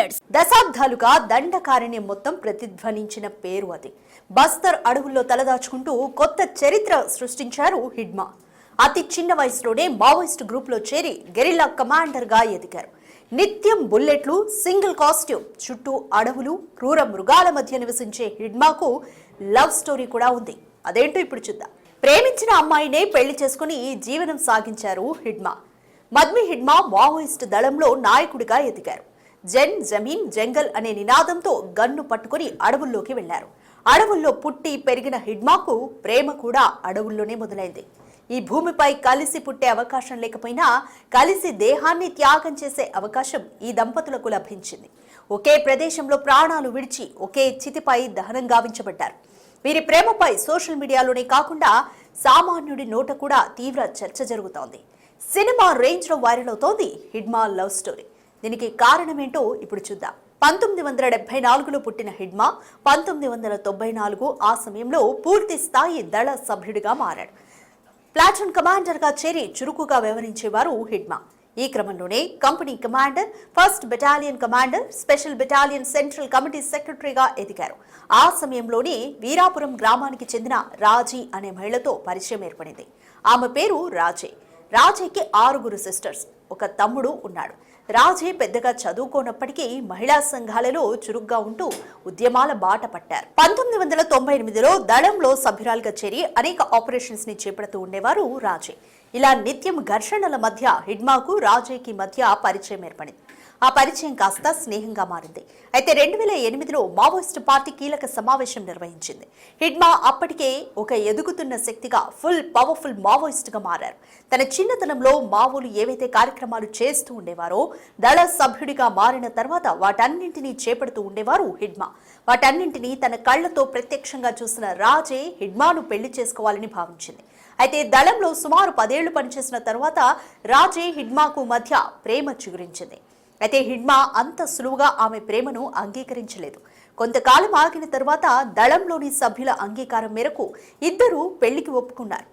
Builders. దశాబ్దాలుగా దండకారణ్యం మొత్తం ప్రతిధ్వనించిన పేరు అది. బస్తర్ అడవుల్లో తలదాచుకుంటూ కొత్త చరిత్ర సృష్టించారు హిడ్మా. అతి చిన్న వయసులోనే మావోయిస్ట్ గ్రూప్ లో చేరి గెరిల్లా కమాండర్ గా ఎదిగారు. నిత్యం బుల్లెట్లు, సింగిల్ కాస్ట్యూమ్, చుట్టూ అడవులు, క్రూర మృగాల మధ్య నివసించే హిడ్మాకు లవ్ స్టోరీ కూడా ఉంది. అదేంటో ఇప్పుడు చూద్దాం. ప్రేమించిన అమ్మాయినే పెళ్లి చేసుకుని జీవనం సాగించారు హిడ్మా. మద్మి హిడ్మా మావోయిస్ట్ దళంలో నాయకుడిగా ఎదిగారు. జన్ జమీన్ జంగల్ అనే నినాదంతో గన్ను పట్టుకుని అడవుల్లోకి వెళ్లారు. అడవుల్లో పుట్టి పెరిగిన హిడ్మాకు ప్రేమ కూడా అడవుల్లోనే మొదలైంది. ఈ భూమిపై కలిసి పుట్టే అవకాశం లేకపోయినా కలిసి దేహాన్ని త్యాగం చేసే అవకాశం ఈ దంపతులకు లభించింది. ఒకే ప్రదేశంలో ప్రాణాలు విడిచి ఒకే చితిపై దహనం గావించబడ్డారు. వీరి ప్రేమపై సోషల్ మీడియాలోనే కాకుండా సామాన్యుడి నోట కూడా తీవ్ర చర్చ జరుగుతోంది. సినిమా రేంజ్ లో వైరల్ అవుతోంది హిడ్మా లవ్ స్టోరీ. దీనికి కారణమేంటో ఇప్పుడు చూద్దాం. 1974లో పుట్టిన హిడ్మా 1994 ఆ సమయంలో పూర్తి స్థాయి దళ సభ్యుడిగా మారాడు. ప్లాటూన్ కమాండర్ గా చేరి చురుకుగా వ్యవహరించేవారు హిడ్మా. ఈ క్రమంలోనే company commander, first battalion commander, special battalion central committee సెక్రటరీగా ఎదిగారు. ఆ సమయంలోనే వీరాపురం గ్రామానికి చెందిన రాజీ అనే మహిళతో పరిచయం ఏర్పడింది. ఆమె పేరు రాజే. రాజేకి 6 సిస్టర్స్, ఒక తమ్ముడు ఉన్నాడు. రాజే పెద్దగా చదువుకోనప్పటికీ మహిళా సంఘాలలో చురుగ్గా ఉంటూ ఉద్యమాల బాట పట్టారు. 1998లో దళంలో సభ్యురాలుగా చేరి అనేక ఆపరేషన్స్ ని చేపడుతూ ఉండేవారు రాజే. ఇలా నిత్యం ఘర్షణల మధ్య హిడ్మాకు రాజేకి మధ్య పరిచయం ఏర్పడింది. ఆ పరిచయం కాస్త స్నేహంగా మారింది. అయితే 2008లో మావోయిస్టు పార్టీ కీలక సమావేశం నిర్వహించింది. హిడ్మా అప్పటికే ఒక ఎదుగుతున్న శక్తిగా ఫుల్ పవర్ఫుల్ మావోయిస్ట్ గా మారారు. తన చిన్నతనంలో మావోలు ఏవైతే కార్యక్రమాలు చేస్తూ ఉండేవారో దళ సభ్యుడిగా మారిన తర్వాత వాటన్నింటినీ చేపడుతూ ఉండేవారు హిడ్మా. వాటన్నింటినీ తన కళ్లతో ప్రత్యక్షంగా చూసిన రాజే హిడ్మాను పెళ్లి చేసుకోవాలని భావించింది. అయితే దళంలో సుమారు 10 ఏళ్లు పనిచేసిన తర్వాత రాజే హిడ్మాకు మధ్య ప్రేమ చిగురించింది. అయితే హిడ్మా అంత సులువుగా ఆమె ప్రేమను అంగీకరించలేదు. కొంతకాలం ఆగిన తర్వాత దళంలోని సభ్యుల అంగీకారం మేరకు ఇద్దరూ పెళ్లికి ఒప్పుకున్నారు.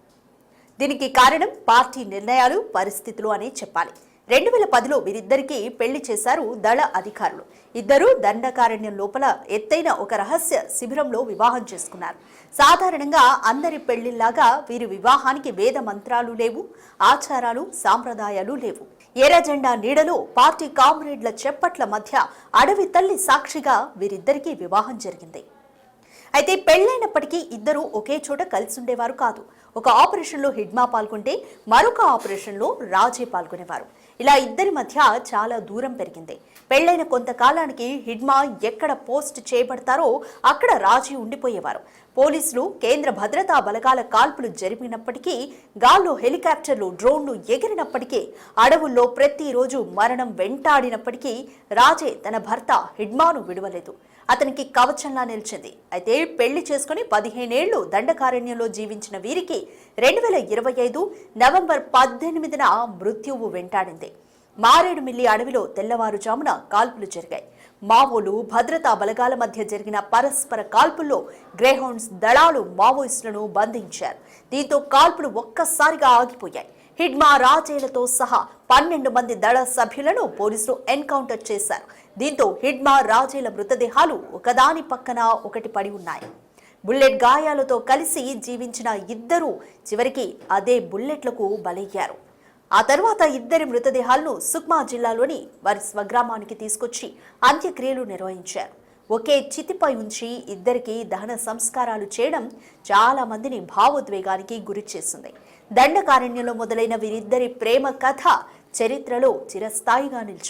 దీనికి కారణం పార్టీ నిర్ణయాలు, పరిస్థితులు అని చెప్పాలి. 2010లో వీరిద్దరికీ పెళ్లి చేశారు దళ అధికారులు. ఇద్దరూ దండకారణ్యం లోపల ఎత్తైన ఒక రహస్య శిబిరంలో వివాహం చేసుకున్నారు. సాధారణంగా అందరి పెళ్లిలాగా వీరి వివాహానికి వేద మంత్రాలు లేవు, ఆచారాలు, సాంప్రదాయాలు లేవు. ఎర్ర జెండా నీడలో పార్టీ కామ్రేడ్ల చెప్పట్ల మధ్య అడవి తల్లి సాక్షిగా వీరిద్దరికీ వివాహం జరిగింది. అయితే పెళ్లైనప్పటికీ ఇద్దరు ఒకే చోట కలిసి ఉండేవారు కాదు. ఒక ఆపరేషన్లో హిడ్మా పాల్గొంటే మరొక ఆపరేషన్లో రాజే పాల్గొనేవారు. ఇలా ఇద్దరి మధ్య చాలా దూరం పెరిగింది. పెళ్లైన కొంతకాలానికి హిడ్మా ఎక్కడ పోస్ట్ చేయబడతారో అక్కడ రాజీ ఉండిపోయేవారు. పోలీసులు, కేంద్ర భద్రతా బలగాల కాల్పులు జరిపినప్పటికీ, గాల్లో హెలికాప్టర్లు, డ్రోన్లు ఎగిరినప్పటికీ, అడవుల్లో ప్రతిరోజు మరణం వెంటాడినప్పటికీ రాజే తన భర్త హిడ్మాను విడవలేదు. అతనికి కవచంలా నిలిచింది. అయితే పెళ్లి చేసుకుని 15 ఏళ్లు దండకారణ్యంలో జీవించిన వీరికి 2025 నవంబర్ 18న మృత్యువు వెంటాడింది. మారేడుమిల్లి అడవిలో తెల్లవారుజామున కాల్పులు జరిగాయి. మావోలు, భద్రతా బలగాల మధ్య జరిగిన పరస్పర కాల్పుల్లో గ్రేహౌండ్స్ దళాలు మావోయిస్టులను బంధించారు. దీంతో కాల్పులు ఒక్కసారిగా ఆగిపోయాయి. హిడ్మా, రాజేలతో సహా 12 మంది దళ సభ్యులను పోలీసులు ఎన్కౌంటర్ చేశారు. దీంతో హిడ్మా, రాజేల మృతదేహాలు ఒకదాని పక్కన ఒకటి పడి ఉన్నాయి. బుల్లెట్ గాయాలతో కలిసి జీవించిన ఇద్దరూ చివరికి అదే బుల్లెట్లకు బలయ్యారు. ఆ తర్వాత ఇద్దరి మృతదేహాలను సుక్మా జిల్లాలోని వారి స్వగ్రామానికి తీసుకొచ్చి అంత్యక్రియలు నిర్వహించారు. ఒకే చితిపై ఉంచి ఇద్దరికి దహన సంస్కారాలు చేయడం చాలా మందిని భావోద్వేగానికి గురి చేసింది. దండకారణ్యంలో మొదలైన వీరిద్దరి ప్రేమ కథ చరిత్రలో చిరస్థాయిగా నిలిచింది.